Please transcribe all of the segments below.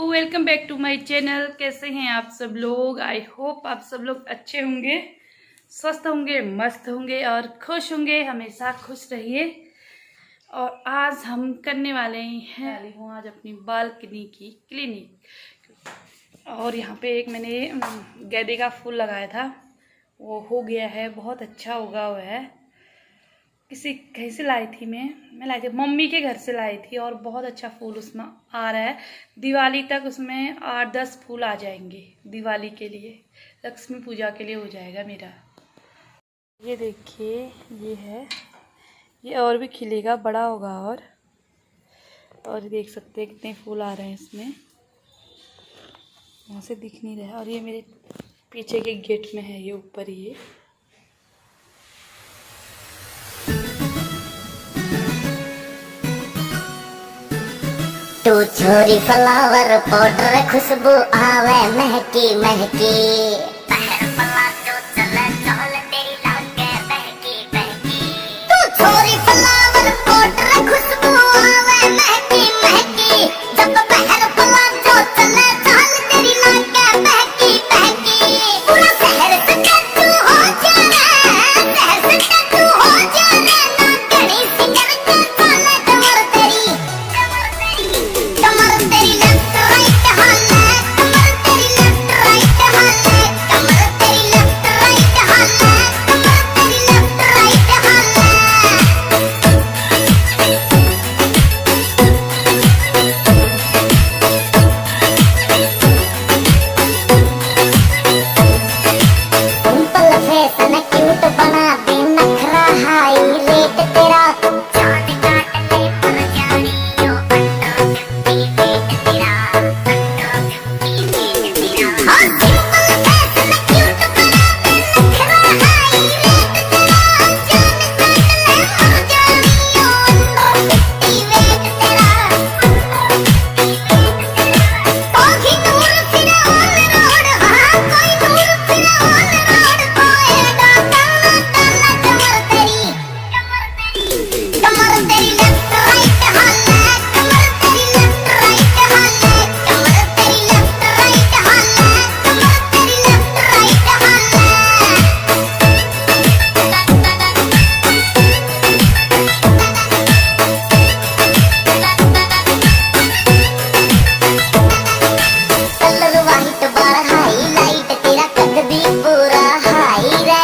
Welcome back to my channel. कैसे हैं आप सब लोग? आई होप आप सब लोग अच्छे होंगे, स्वस्थ होंगे, मस्त होंगे और खुश होंगे। हमेशा खुश रहिए। और आज हम करने वाले हैं हूँ आज अपनी बालकनी की क्लीनिक। और यहाँ पे एक मैंने गेंदे का फूल लगाया था, वो हो गया है, बहुत अच्छा उगा हुआ है। किसी कहीं से लाई थी मैं लाई थी मम्मी के घर से लाई थी और बहुत अच्छा फूल उसमें आ रहा है। दिवाली तक उसमें 8-10 फूल आ जाएंगे। दिवाली के लिए, लक्ष्मी पूजा के लिए हो जाएगा मेरा। ये देखिए, ये है, ये और भी खिलेगा, बड़ा होगा। और देख सकते हैं कितने फूल आ रहे हैं इसमें, यहाँ से दिख नहीं रहा। और ये मेरे पीछे के गेट में है, ये ऊपर ही है। तू छोरी फ्लावर पाउडर खुशबू आवे महकी महकी पहर पला जो चले चल तेरी लागे बहकी बहकी। तू छोरी फ्लावर पाउडर खुशबू आवे महकी महकी जब पहर पला जो चले चल तेरी लागे बहकी बहकी। पूरा शहर से टैटू हो जाना, शहर से टैटू हो जाना ना गणी सी करके चले कमर तेरी कमर तेरी लेफ्ट राइट हाले कमर तेरी लेफ्ट राइट हाले कमर तेरी लेफ्ट राइट हाले कमर तेरी लेफ्ट राइट हाले। सिंपल फेस न क्यूट बना दे नखरा हाई रेट तेरा चांद काट ले पर जानियो अंडा सिंपी वेट तेरा अंडा सिंपी वेट तेरा। हाँ सिंपल फेस न क्यूट बना दे नखरा हाई रेट तेरा चांद काट ले पर जानियो अंडा सिंपी वेट तेरा। कोई दूर फिर ऑन रोड, हाँ कोई दूर फिर ऑन रोड कोएगा ताना ताना कमर तेरी कमर तेरी लेफ्ट राइट हाले कमर तेरी लेफ्ट राइट हाले कमर तेरी लेफ्ट राइट हाले कमर तेरी लेफ्ट राइट हाले। कलर वाइट बार हाईलाइट तेरा कद भी पूरा हाई रे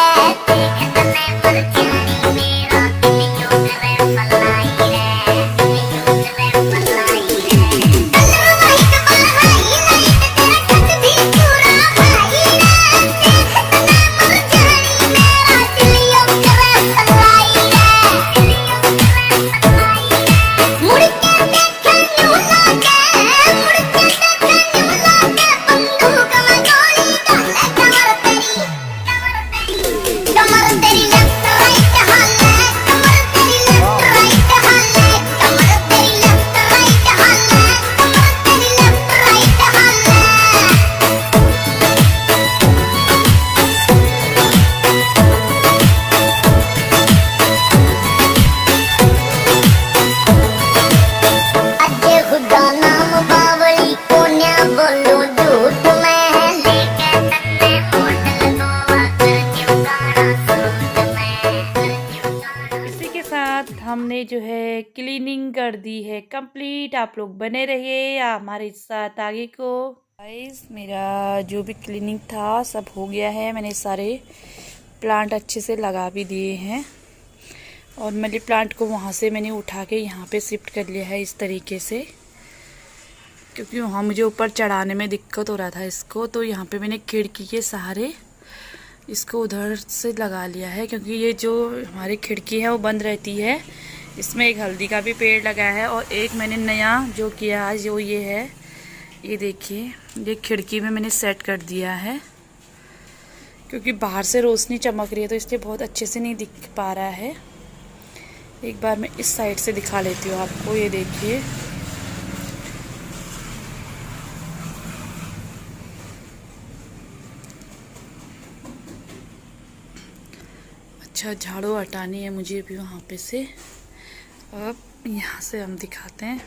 देखने पर जानी मेरा दिल क्यों करे फलाई रे दिल क्यों करे फलाई रे। कलर वाइट बार हाईलाइट तेरा कद भी पूरा हाई रे देखने पर जानी मेरा दिल क्यों करे फलाई रे दिल क्यों करे फलाई रे। मुड़ के देखे न्यू लागे मुड़ के देखे न्यू लागे बंदूक में गोली डाले कमर तेरी लेफ्ट राइट हाले कमर तेरी लेफ्ट राइट हाले कमर तेरी लेफ्ट राइट हाले कमर तेरी लेफ्ट राइट हाले। अजे खुदा नाम बावली कोन्या बोलू झूठ मैं लेके तन्ने होटल गोवा कर क्यों गाना सूट मैं कर क्यों गाना। इसी के साथ हमने जो है क्लीनिंग कर दी है कंप्लीट। आप लोग बने रहिए हमारे साथ आगे को। गाइस, मेरा जो भी क्लीनिंग था सब हो गया है। मैंने सारे प्लांट अच्छे से लगा भी दिए हैं और मनी प्लांट को वहाँ से मैंने उठा के यहाँ पे शिफ्ट कर लिया है इस तरीके से, क्योंकि वहाँ मुझे ऊपर चढ़ाने में दिक्कत हो रहा था इसको। तो यहाँ पे मैंने खिड़की के सहारे इसको उधर से लगा लिया है, क्योंकि ये जो हमारी खिड़की है वो बंद रहती है। इसमें एक हल्दी का भी पेड़ लगा है और एक मैंने नया जो किया आज वो ये है, ये देखिए, ये खिड़की में मैंने सेट कर दिया है, क्योंकि बाहर से रोशनी चमक रही है तो इसलिए बहुत अच्छे से नहीं दिख पा रहा है। एक बार मैं इस साइड से दिखा लेती हूँ आपको। ये देखिए, अच्छा झाड़ू हटानी है मुझे भी वहाँ पे से। अब यहाँ से हम दिखाते हैं।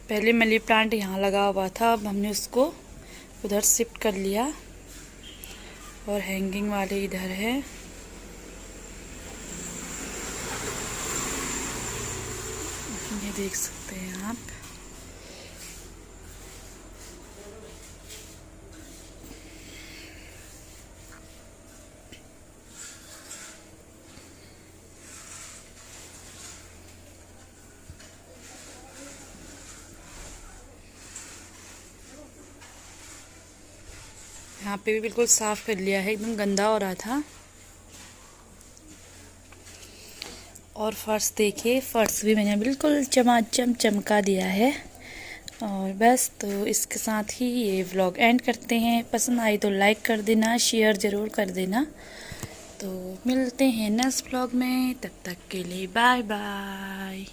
पहले मनी प्लांट यहाँ लगा हुआ था, अब हमने उसको उधर शिफ्ट कर लिया और हैंगिंग वाले इधर है। ये देख सकते हैं आप। यहाँ पे भी बिल्कुल साफ कर लिया है, एकदम गंदा हो रहा था। और फर्श देखिए, फर्श भी मैंने बिल्कुल चमाचम चमका दिया है। और बस तो इसके साथ ही ये व्लॉग एंड करते हैं। पसंद आई तो लाइक कर देना, शेयर ज़रूर कर देना। तो मिलते हैं नेक्स्ट व्लॉग में, तब तक के लिए बाय बाय।